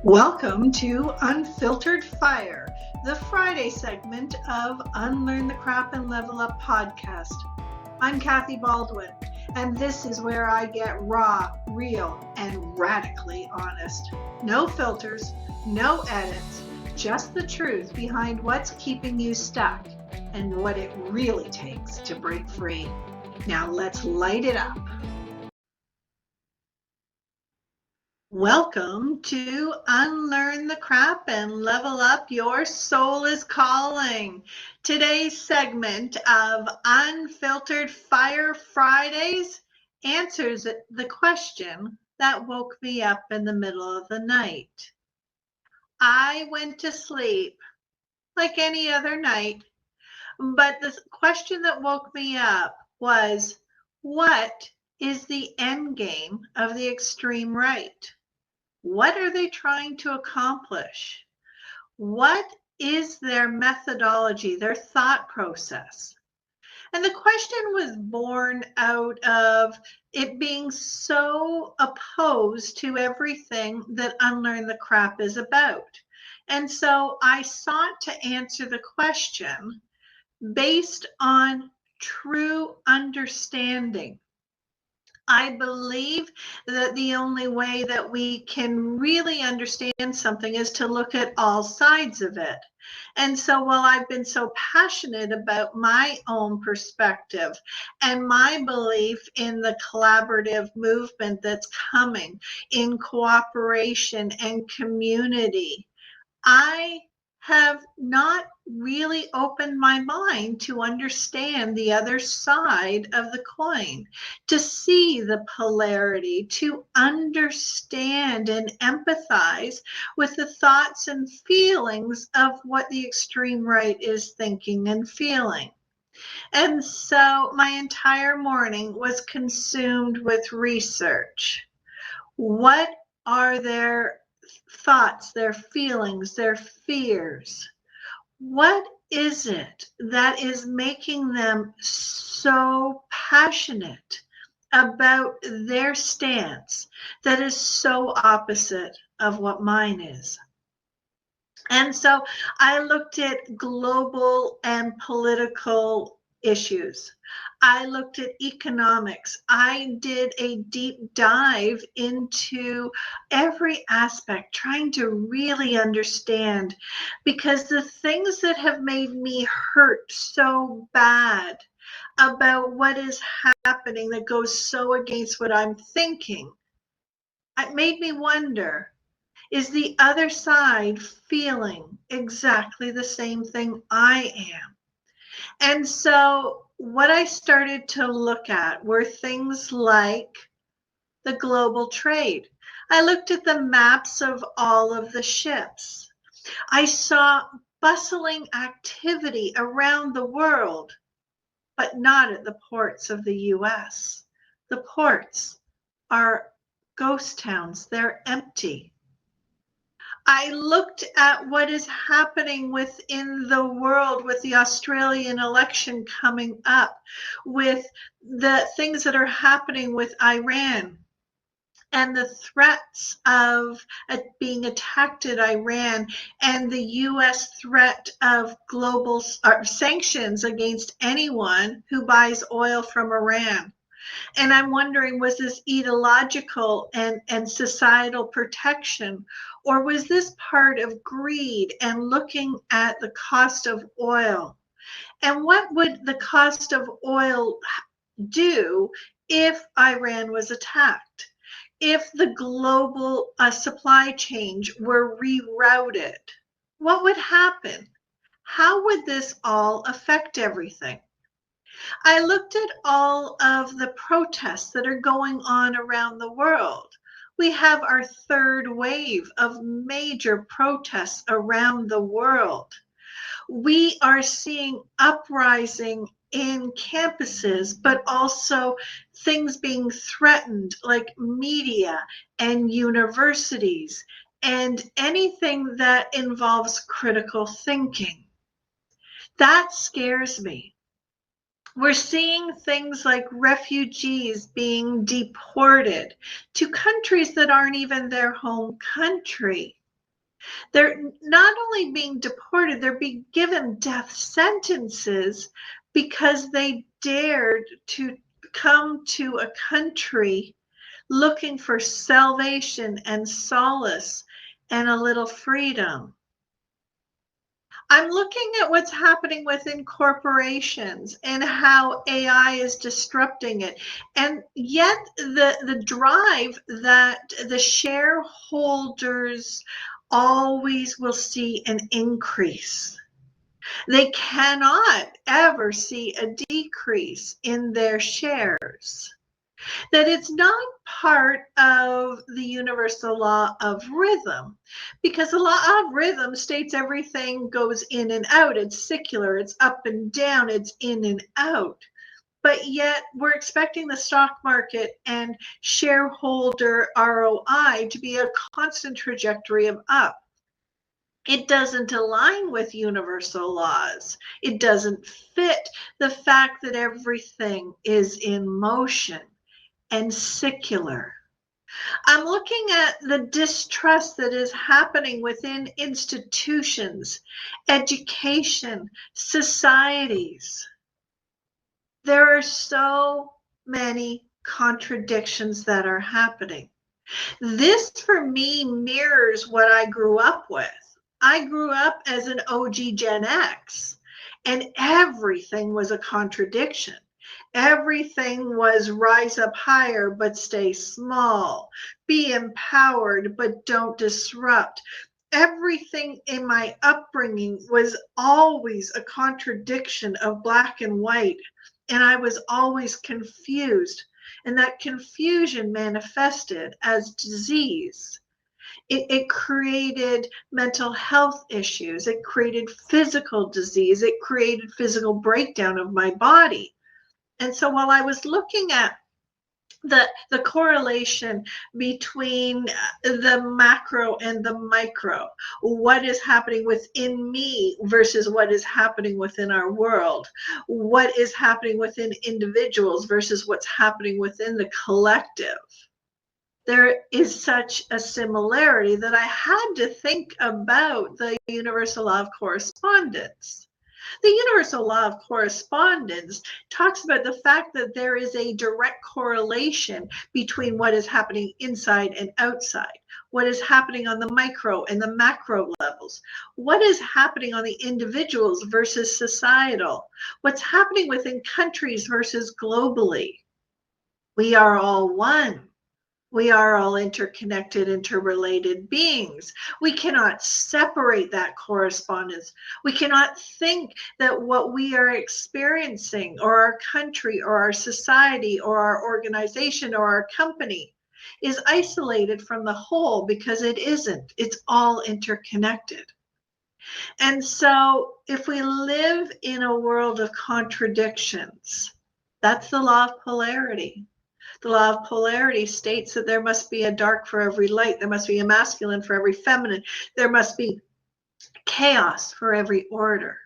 Welcome to Unfiltered Fire, the Friday segment of Unlearn the Crap and Level Up podcast. I'm Kathy Baldwin, and this is where I get raw, real, and radically honest. No filters, no edits, just the truth behind what's keeping you stuck and what it really takes to break free. Now let's light it up. Welcome to Unlearn the Crap and Level Up. Your soul is calling. Today's segment of Unfiltered Fire Fridays answers the question that woke me up in the middle of the night. I went to sleep like any other night, but the question that woke me up was, what is the end game of the extreme right? What are they trying to accomplish? What is their methodology, their thought process? And the question was born out of it being so opposed to everything that Unlearn the Crap is about. And so I sought to answer the question based on true understanding. I believe that the only way that we can really understand something is to look at all sides of it. And so while I've been so passionate about my own perspective and my belief in the collaborative movement that's coming in cooperation and community, I have not really opened my mind to understand the other side of the coin, to see the polarity, to understand and empathize with the thoughts and feelings of what the extreme right is thinking and feeling. And so my entire morning was consumed with research. What are their thoughts, their feelings, their fears? What is it that is making them so passionate about their stance that is so opposite of what mine is? And so I looked at global and political issues. I looked at economics. I did a deep dive into every aspect, trying to really understand, because the things that have made me hurt so bad about what is happening that goes so against what I'm thinking, it made me wonder, is the other side feeling exactly the same thing I am? And so what I started to look at were things like the global trade. I looked at the maps of all of the ships. I saw bustling activity around the world, but not at the ports of the US. The ports are ghost towns, they're empty. I looked at what is happening within the world with the Australian election coming up, with the things that are happening with Iran and the threats of being attacked at Iran and the US threat of global sanctions against anyone who buys oil from Iran. And I'm wondering, was this ideological and societal protection, or was this part of greed and looking at the cost of oil? And what would the cost of oil do if Iran was attacked? If the global supply chain were rerouted, what would happen? How would this all affect everything? I looked at all of the protests that are going on around the world. We have our third wave of major protests around the world. We are seeing uprising in campuses, but also things being threatened like media and universities and anything that involves critical thinking. That scares me. We're seeing things like refugees being deported to countries that aren't even their home country. They're not only being deported, they're being given death sentences because they dared to come to a country looking for salvation and solace and a little freedom. I'm looking at what's happening within corporations and how AI is disrupting it. And yet the drive that the shareholders always will see an increase. They cannot ever see a decrease in their shares. That it's not part of the universal law of rhythm, because the law of rhythm states everything goes in and out. It's secular, it's up and down, it's in and out. But yet we're expecting the stock market and shareholder ROI to be a constant trajectory of up. It doesn't align with universal laws. It doesn't fit the fact that everything is in motion and secular. I'm looking at the distrust that is happening within institutions, education, societies. There are so many contradictions that are happening. This, for me, mirrors what I grew up with. I grew up as an OG Gen X, and everything was a contradiction. Everything was rise up higher, but stay small. Be empowered, but don't disrupt. Everything in my upbringing was always a contradiction of black and white, and I was always confused. And that confusion manifested as disease. It created mental health issues. It created physical disease. It created physical breakdown of my body. And so while I was looking at the correlation between the macro and the micro, what is happening within me versus what is happening within our world, what is happening within individuals versus what's happening within the collective, there is such a similarity that I had to think about the universal law of correspondence. The universal law of correspondence talks about the fact that there is a direct correlation between what is happening inside and outside, what is happening on the micro and the macro levels, what is happening on the individuals versus societal, what's happening within countries versus globally. We are all one. We are all interconnected, interrelated beings. We cannot separate that correspondence. We cannot think that what we are experiencing, or our country, or our society, or our organization, or our company is isolated from the whole, because it isn't. It's all interconnected. And so if we live in a world of contradictions, that's the law of polarity. The law of polarity states that there must be a dark for every light. There must be a masculine for every feminine. There must be chaos for every order.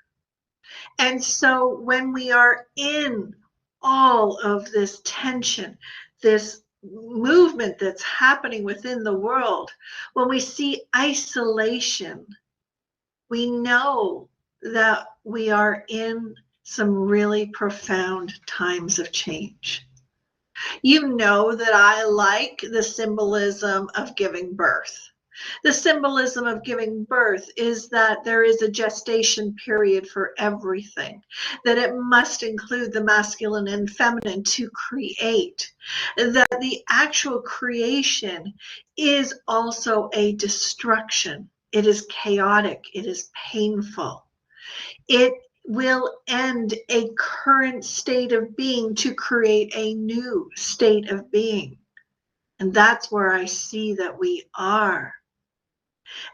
And so when we are in all of this tension, this movement that's happening within the world, when we see isolation, we know that we are in some really profound times of change. You know that I like the symbolism of giving birth. The symbolism of giving birth is that there is a gestation period for everything, that it must include the masculine and feminine to create, that the actual creation is also a destruction. It is chaotic. It is painful. It will end a current state of being to create a new state of being. And that's where I see that we are.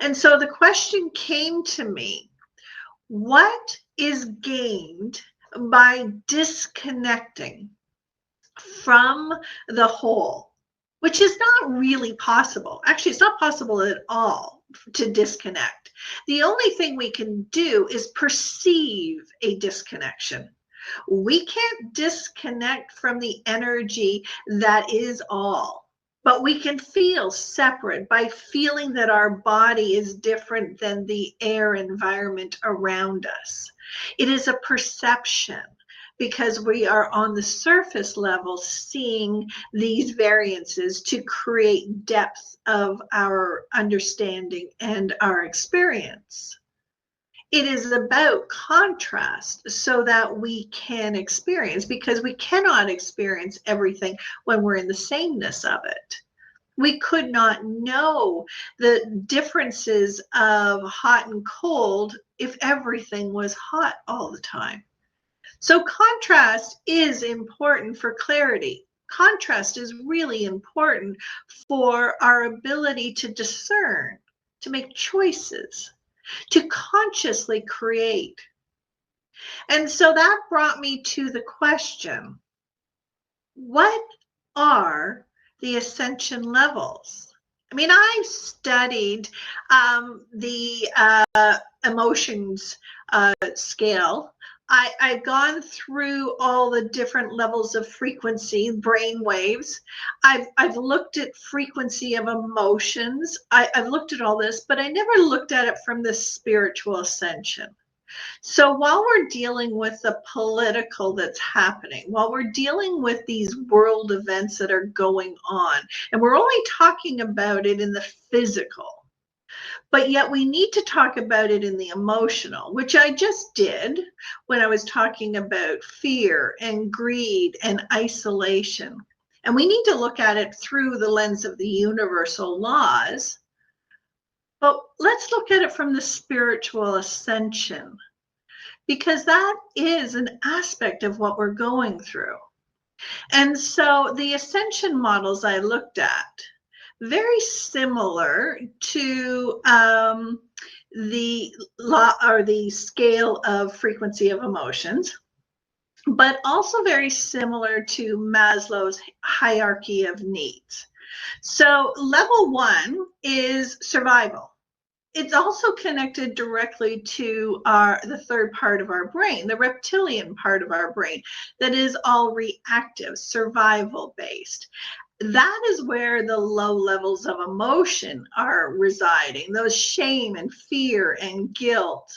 And so the question came to me, what is gained by disconnecting from the whole, which is not really possible. Actually, it's not possible at all to disconnect. The only thing we can do is perceive a disconnection. We can't disconnect from the energy that is all. But we can feel separate by feeling that our body is different than the air environment around us. It is a perception because we are on the surface level seeing these variances to create depth of our understanding and our experience. It is about contrast so that we can experience, because we cannot experience everything when we're in the sameness of it. We could not know the differences of hot and cold if everything was hot all the time. So contrast is important for clarity. Contrast is really important for our ability to discern, to make choices, to consciously create. And so that brought me to the question, what are the ascension levels? I mean, I've studied the emotions scale. I've gone through all the different levels of frequency, brain waves. I've looked at frequency of emotions. I've looked at all this, but I never looked at it from the spiritual ascension. So while we're dealing with the political that's happening, while we're dealing with these world events that are going on, and we're only talking about it in the physical, but yet we need to talk about it in the emotional, which I just did when I was talking about fear and greed and isolation. And we need to look at it through the lens of the universal laws. But let's look at it from the spiritual ascension, because that is an aspect of what we're going through. And so the ascension models I looked at, very similar to the law or the scale of frequency of emotions, but also very similar to Maslow's hierarchy of needs. So level 1 is survival. It's also connected directly to the third part of our brain, the reptilian part of our brain, that is all reactive, survival based. That is where the low levels of emotion are residing, those shame and fear and guilt.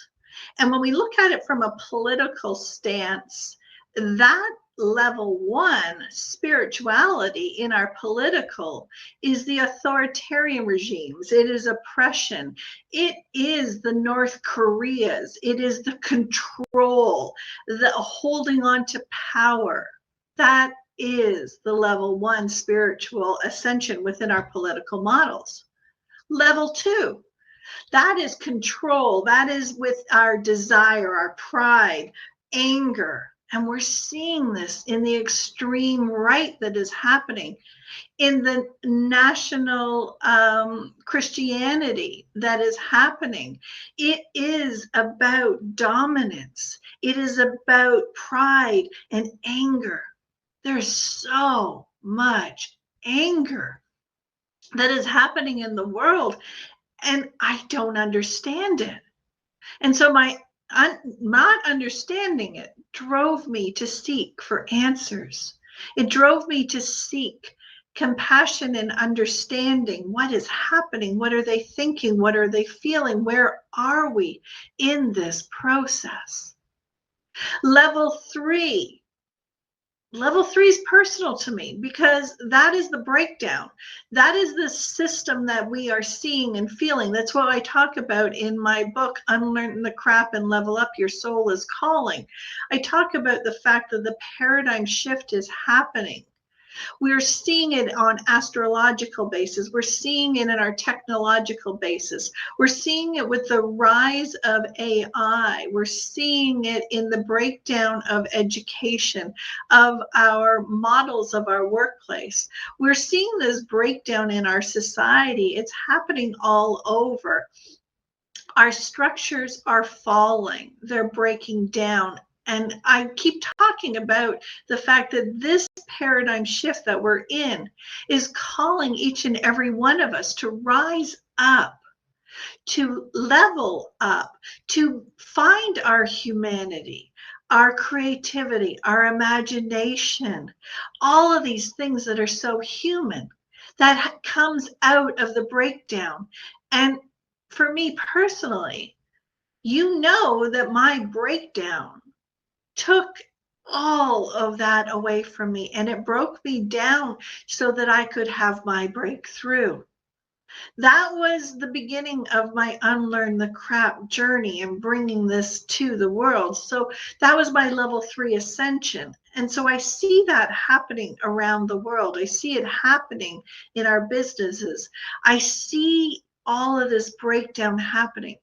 And when we look at it from a political stance, that level 1 spirituality in our political is the authoritarian regimes. It is oppression. It is the North Koreas. It is the control, the holding on to power. That is the level 1 spiritual ascension within our political models. Level 2, that is control. That is with our desire, our pride, anger. And we're seeing this in the extreme right that is happening in the national Christianity that is happening. It is about dominance. It is about pride and anger. There's so much anger that is happening in the world, and I don't understand it. And so my not understanding it drove me to seek for answers. It drove me to seek compassion and understanding. What is happening? What are they thinking? What are they feeling? Where are we in this process? Level 3 is personal to me because that is the breakdown. That is the system that we are seeing and feeling. That's what I talk about in my book, Unlearn the Crap and Level Up, Your Soul is Calling. I talk about the fact that the paradigm shift is happening. We're seeing it on astrological basis. We're seeing it in our technological basis. We're seeing it with the rise of AI. We're seeing it in the breakdown of education, of our models of our workplace. We're seeing this breakdown in our society. It's happening all over. Our structures are falling. They're breaking down. And I keep talking about the fact that this paradigm shift that we're in is calling each and every one of us to rise up, to level up, to find our humanity, our creativity, our imagination, all of these things that are so human. that comes out of the breakdown. And for me personally, you know that my breakdown took all of that away from me, and it broke me down so that I could have my breakthrough. That was the beginning of my unlearn the crap journey and bringing this to the world. So that was my level 3 ascension. And so I see that happening around the world. I see it happening in our businesses. I see all of this breakdown happening.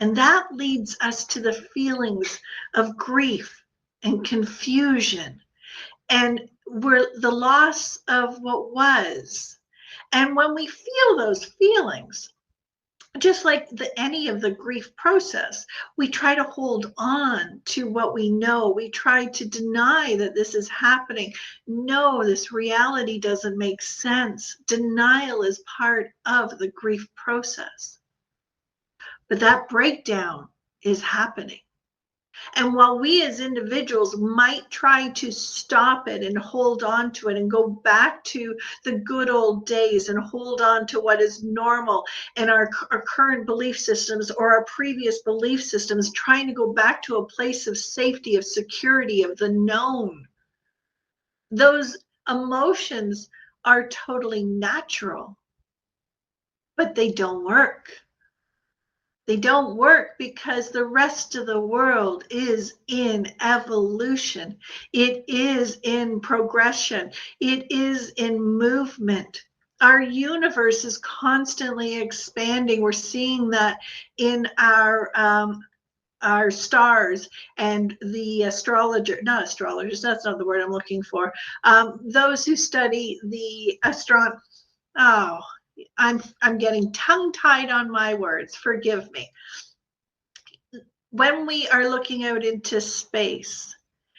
And that leads us to the feelings of grief and confusion and we're the loss of what was. And when we feel those feelings, just like any of the grief process, we try to hold on to what we know. We try to deny that this is happening. No, this reality doesn't make sense. Denial is part of the grief process. But that breakdown is happening. And while we as individuals might try to stop it and hold on to it and go back to the good old days and hold on to what is normal in our current belief systems or our previous belief systems, trying to go back to a place of safety, of security, of the known, those emotions are totally natural, but they don't work. They don't work because the rest of the world is in evolution. It is in progression. It is in movement. Our universe is constantly expanding. We're seeing that in our stars and the not astrologers, that's not the word I'm looking for. Those who study the oh, I'm getting tongue-tied on my words. Forgive me. When we are looking out into space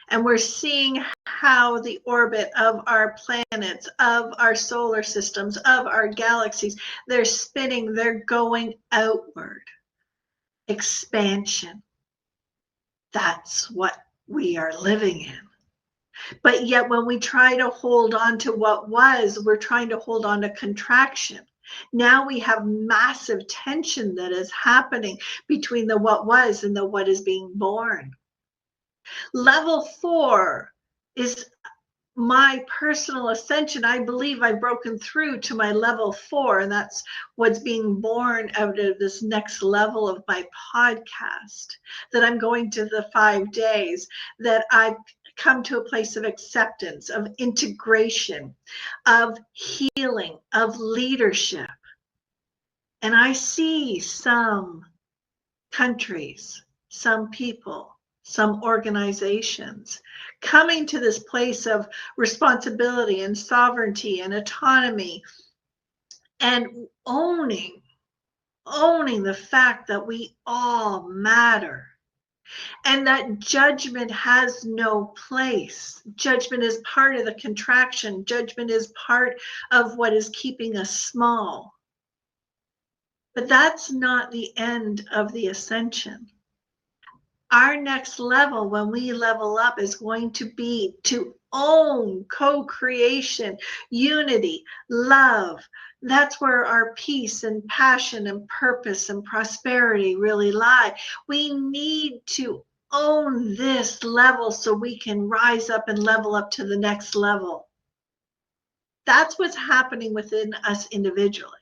and we're seeing how the orbit of our planets, of our solar systems, of our galaxies, they're spinning, they're going outward. Expansion. That's what we are living in. But yet when we try to hold on to what was, we're trying to hold on to contraction. Now we have massive tension that is happening between the what was and the what is being born. Level 4 is my personal ascension. I believe I've broken through to my level 4, and that's what's being born out of this next level of my podcast, that I'm going to the 5 days, that I've come to a place of acceptance, of integration, of healing, of leadership. And I see some countries, some people, some organizations coming to this place of responsibility and sovereignty and autonomy and owning the fact that we all matter. And that judgment has no place. Judgment is part of the contraction. Judgment is part of what is keeping us small. But that's not the end of the ascension. Our next level, when we level up, is going to be to own co-creation, unity, love. That's where our peace and passion and purpose and prosperity really lie. We need to own this level so we can rise up and level up to the next level. That's what's happening within us individually.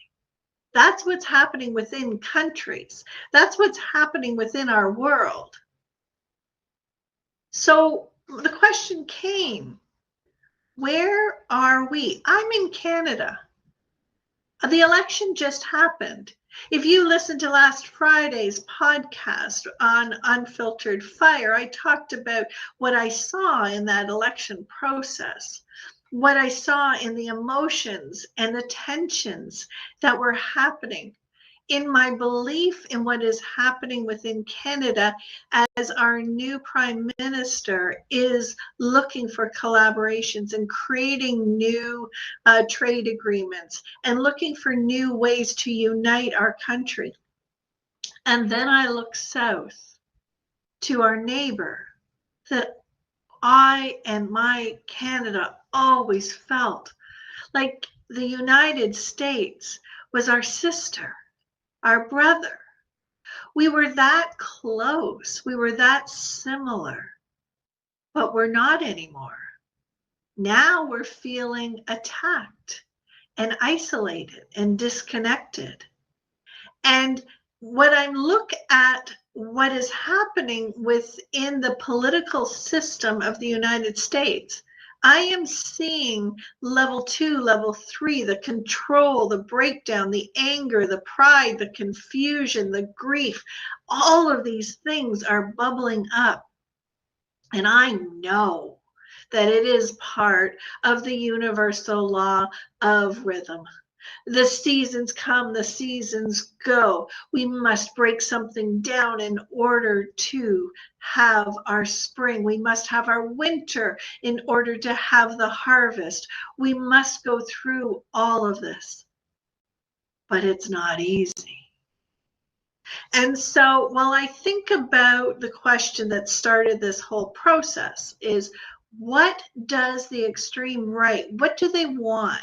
That's what's happening within countries. That's what's happening within our world. So the question came, where are we? I'm in Canada. The election just happened. If you listened to last Friday's podcast on Unfiltered Fire, I talked about what I saw in that election process, what I saw in the emotions and the tensions that were happening, in my belief in what is happening within Canada as our new Prime Minister is looking for collaborations and creating new trade agreements and looking for new ways to unite our country. And then I look south to our neighbor that I and my Canada always felt like the United States was our sister, our brother. We were that close. We were that similar, but we're not anymore. Now we're feeling attacked and isolated and disconnected. And when I look at what is happening within the political system of the United States, I am seeing level 2, level 3, the control, the breakdown, the anger, the pride, the confusion, the grief. All of these things are bubbling up. And I know that it is part of the universal law of rhythm. The seasons come, the seasons go. We must break something down in order to have our spring. We must have our winter in order to have the harvest. We must go through all of this, but it's not easy. And so while I think about the question that started this whole process is, what does the extreme right, what do they want?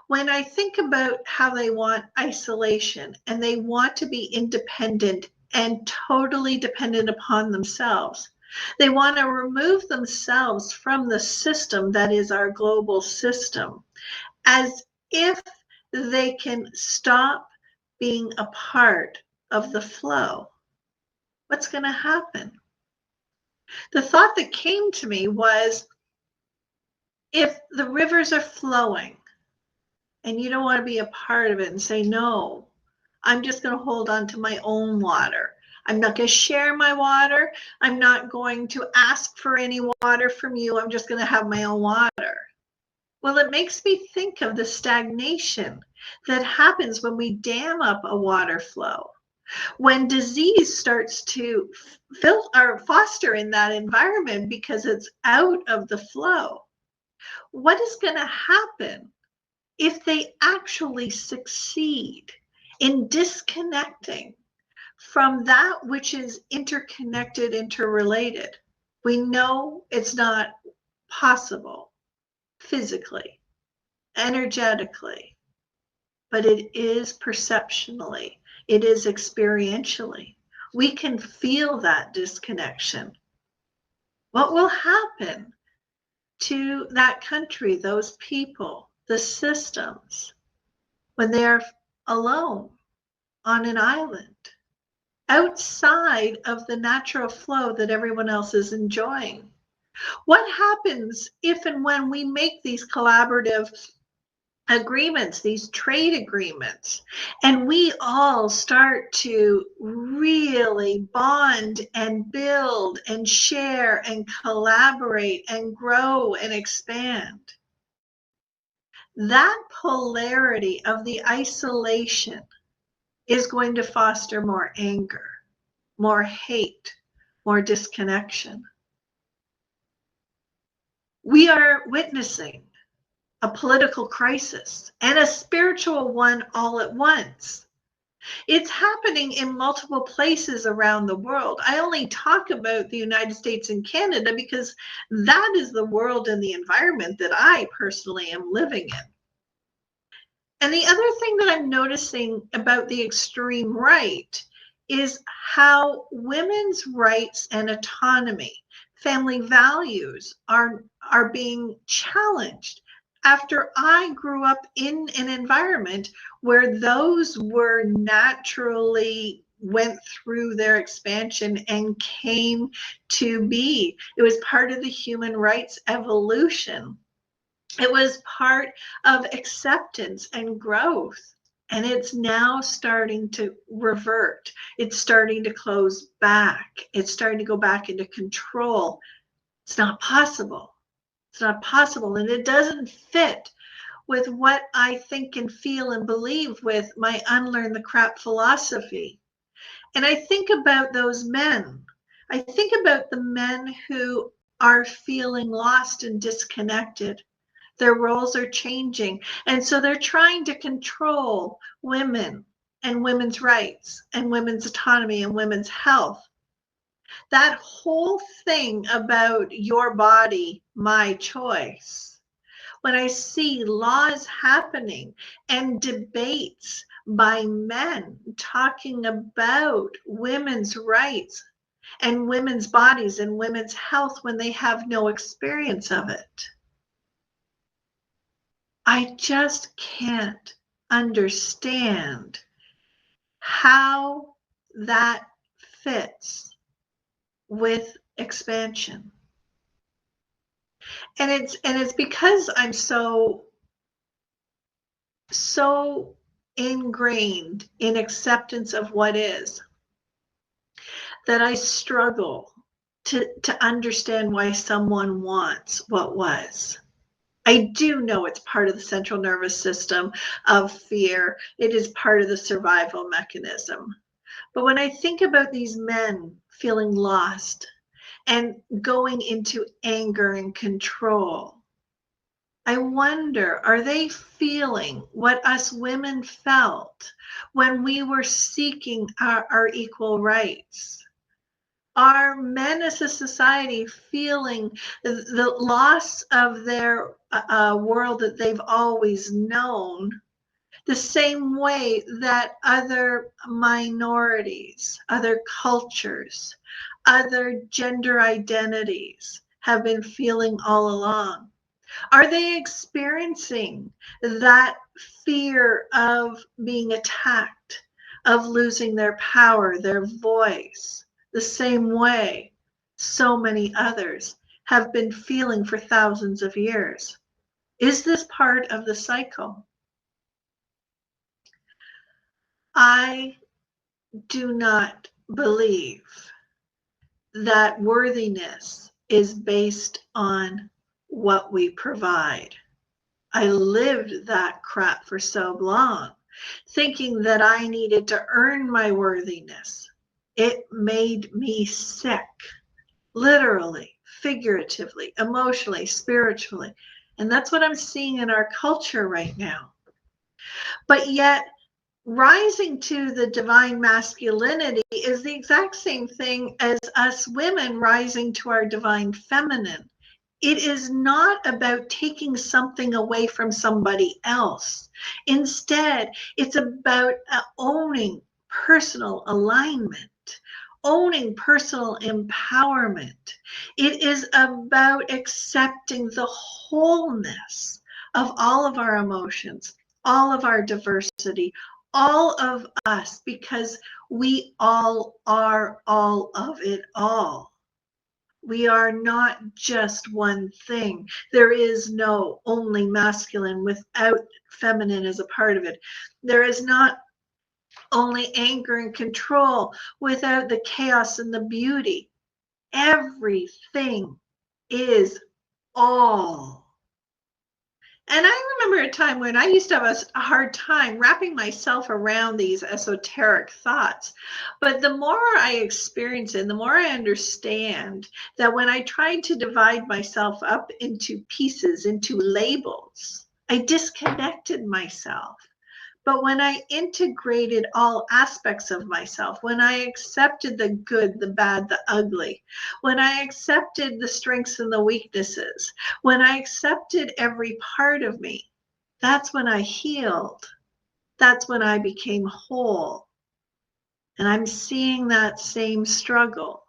When I think about how they want isolation and they want to be independent and totally dependent upon themselves, they want to remove themselves from the system that is our global system, as if they can stop being a part of the flow. What's going to happen? The thought that came to me was, if the rivers are flowing and you don't want to be a part of it and say, no, I'm just going to hold on to my own water. I'm not going to share my water. I'm not going to ask for any water from you. I'm just going to have my own water. Well, it makes me think of the stagnation that happens when we dam up a water flow. When disease starts to foster in that environment because it's out of the flow, what is going to happen if they actually succeed in disconnecting from that which is interconnected, interrelated? We know it's not possible physically, energetically, but it is perceptionally, it is experientially. We can feel that disconnection. What will happen to that country, those people, the systems, when they are alone on an island, outside of the natural flow that everyone else is enjoying? What happens if and when we make these collaborative agreements, these trade agreements, and we all start to really bond and build and share and collaborate and grow and expand? That polarity of the isolation is going to foster more anger, more hate, more disconnection. We are witnessing a political crisis and a spiritual one all at once. It's happening in multiple places around the world. I only talk about the United States and Canada because that is the world and the environment that I personally am living in. And the other thing that I'm noticing about the extreme right is how women's rights and autonomy, family values are being challenged. After I grew up in an environment where those were naturally went through their expansion and came to be. It was part of the human rights evolution. It was part of acceptance and growth. And it's now starting to revert. It's starting to close back. It's starting to go back into control. It's not possible. It's not possible, and it doesn't fit with what I think and feel and believe with my unlearn the crap philosophy. And I think about those men. I think about the men who are feeling lost and disconnected. Their roles are changing, and so they're trying to control women and women's rights and women's autonomy and women's health. That whole thing about your body, my choice. when I see laws happening and debates by men talking about women's rights and women's bodies and women's health when they have no experience of it. I just can't understand how that fits with expansion. And it's because I'm so ingrained in acceptance of what is that I struggle to understand why someone wants what was. I do know it's part of the central nervous system of fear. It is part of the survival mechanism. But when I think about these men feeling lost and going into anger and control, I wonder, are they feeling what us women felt when we were seeking our equal rights? Are men as a society feeling the loss of their world that they've always known the same way that other minorities, other cultures, other gender identities have been feeling all along? Are they experiencing that fear of being attacked, of losing their power, their voice, the same way so many others have been feeling for thousands of years? Is this part of the cycle? I do not believe that worthiness is based on what we provide. I lived that crap for so long, thinking that I needed to earn my worthiness. It made me sick, literally, figuratively, emotionally, spiritually. And that's what I'm seeing in our culture right now. But yet, rising to the divine masculinity is the exact same thing as us women rising to our divine feminine. It is not about taking something away from somebody else. Instead, it's about owning personal alignment, owning personal empowerment. It is about accepting the wholeness of all of our emotions, all of our diversity, all of us, because we all are all of it all. We are not just one thing. There is no only masculine without feminine as a part of it. There is not only anger and control without the chaos and the beauty. Everything is all. And I remember a time when I used to have a hard time wrapping myself around these esoteric thoughts. But the more I experience it, the more I understand that when I tried to divide myself up into pieces, into labels, I disconnected myself. But when I integrated all aspects of myself, when I accepted the good, the bad, the ugly, when I accepted the strengths and the weaknesses, when I accepted every part of me, that's when I healed. That's when I became whole. And I'm seeing that same struggle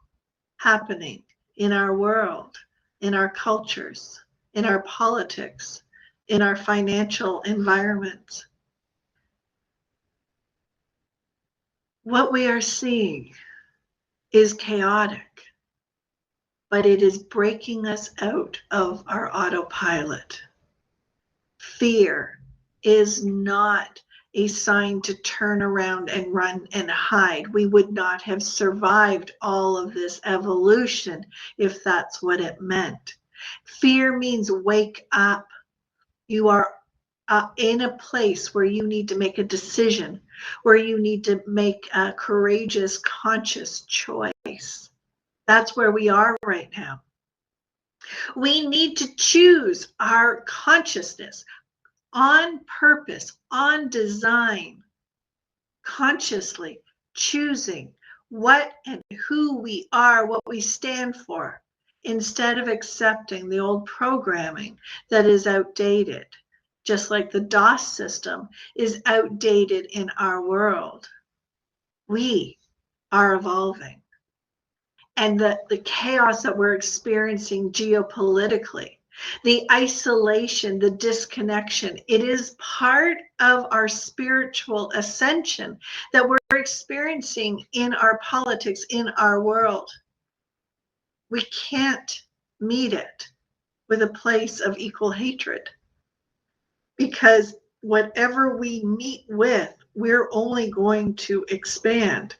happening in our world, in our cultures, in our politics, in our financial environments. What we are seeing is chaotic, but it is breaking us out of our autopilot. Fear is not a sign to turn around and run and hide. We would not have survived all of this evolution if that's what it meant. Fear means wake up. You are in a place where you need to make a decision, where you need to make a courageous, conscious choice. That's where we are right now. We need to choose our consciousness on purpose, on design, consciously choosing what and who we are, what we stand for. instead of accepting the old programming that is outdated, just like the DOS system is outdated in our world. We are evolving. And the chaos that we're experiencing geopolitically, the isolation, the disconnection, it is part of our spiritual ascension that we're experiencing in our politics, in our world. We can't meet it with a place of equal hatred, because whatever we meet with, we're only going to expand.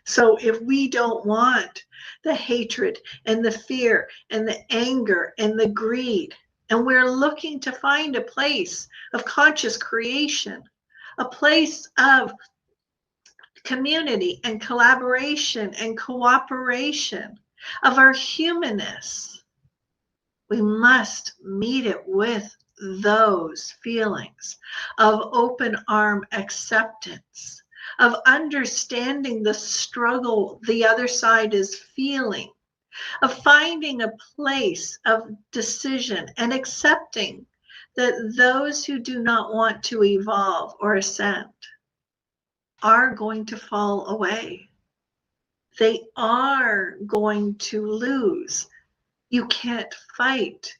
So if we don't want the hatred and the fear and the anger and the greed, and we're looking to find a place of conscious creation, a place of community and collaboration and cooperation, of our humanness, we must meet it with those feelings of open arm acceptance, of understanding the struggle the other side is feeling, of finding a place of decision and accepting that those who do not want to evolve or ascend are going to fall away. They are going to lose. You can't fight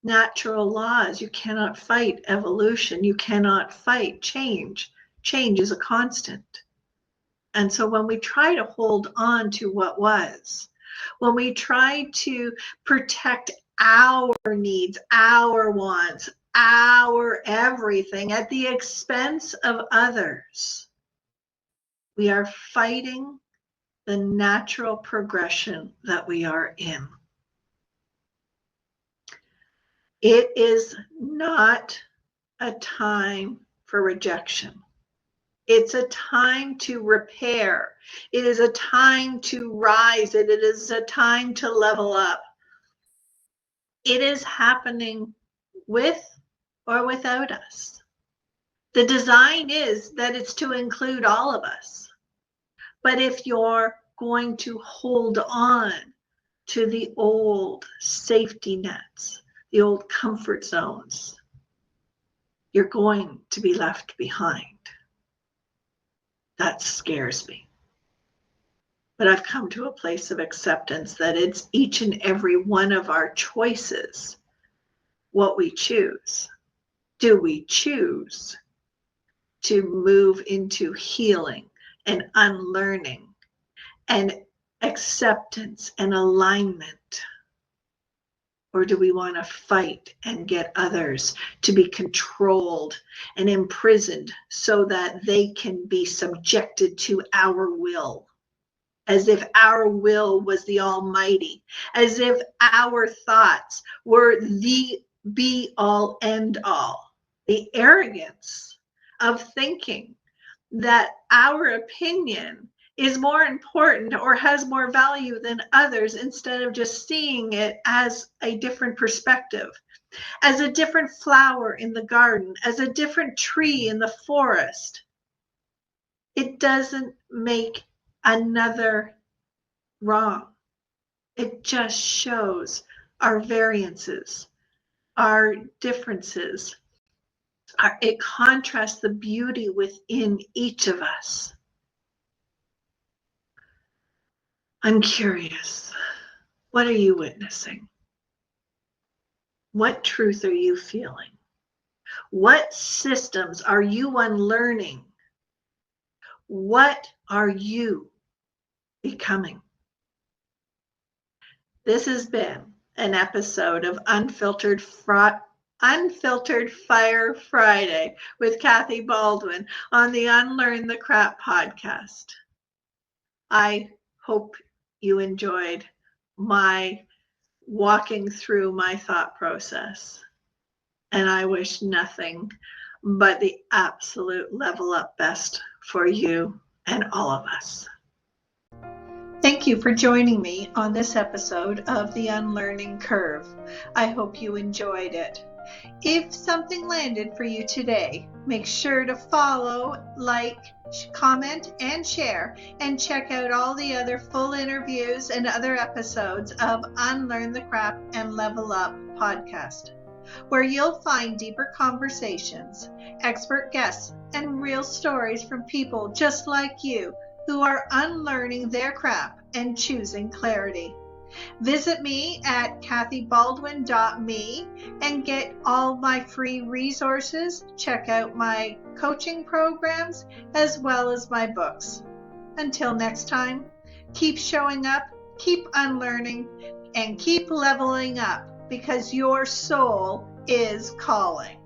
natural laws. You cannot fight evolution. You cannot fight change. Change is a constant. And so when we try to hold on to what was, when we try to protect our needs, our wants, our everything at the expense of others, we are fighting the natural progression that we are in. It is not a time for rejection. It's a time to repair. It is a time to rise. It is a time to level up. It is happening with or without us. The design is that it's to include all of us. But if you're going to hold on to the old safety nets, the old comfort zones, you're going to be left behind. That scares me. But I've come to a place of acceptance that it's each and every one of our choices what we choose. Do we choose to move into healing and unlearning and acceptance and alignment? Or do we want to fight and get others to be controlled and imprisoned so that they can be subjected to our will? As if our will was the almighty, as if our thoughts were the be all end all. The arrogance of thinking that our opinion is more important or has more value than others, instead of just seeing it as a different perspective, as a different flower in the garden, as a different tree in the forest. It doesn't make another wrong. It just shows our variances, our differences. It contrasts the beauty within each of us. I'm curious, what are you witnessing? What truth are you feeling? What systems are you unlearning? What are you becoming? This has been an episode of Unfiltered Fire Friday with Kathy Baldwin on the Unlearn the Crap podcast. I hope you enjoyed my walking through my thought process. And I wish nothing but the absolute level up best for you and all of us. Thank you for joining me on this episode of The Unlearning Curve. I hope you enjoyed it. If something landed for you today, make sure to follow, like, comment, and share, and check out all the other full interviews and other episodes of Unlearn the Crap and Level Up podcast, where you'll find deeper conversations, expert guests, and real stories from people just like you who are unlearning their crap and choosing clarity. Visit me at kathybaldwin.me and get all my free resources. Check out my coaching programs as well as my books. Until next time, keep showing up, keep unlearning, and keep leveling up because your soul is calling.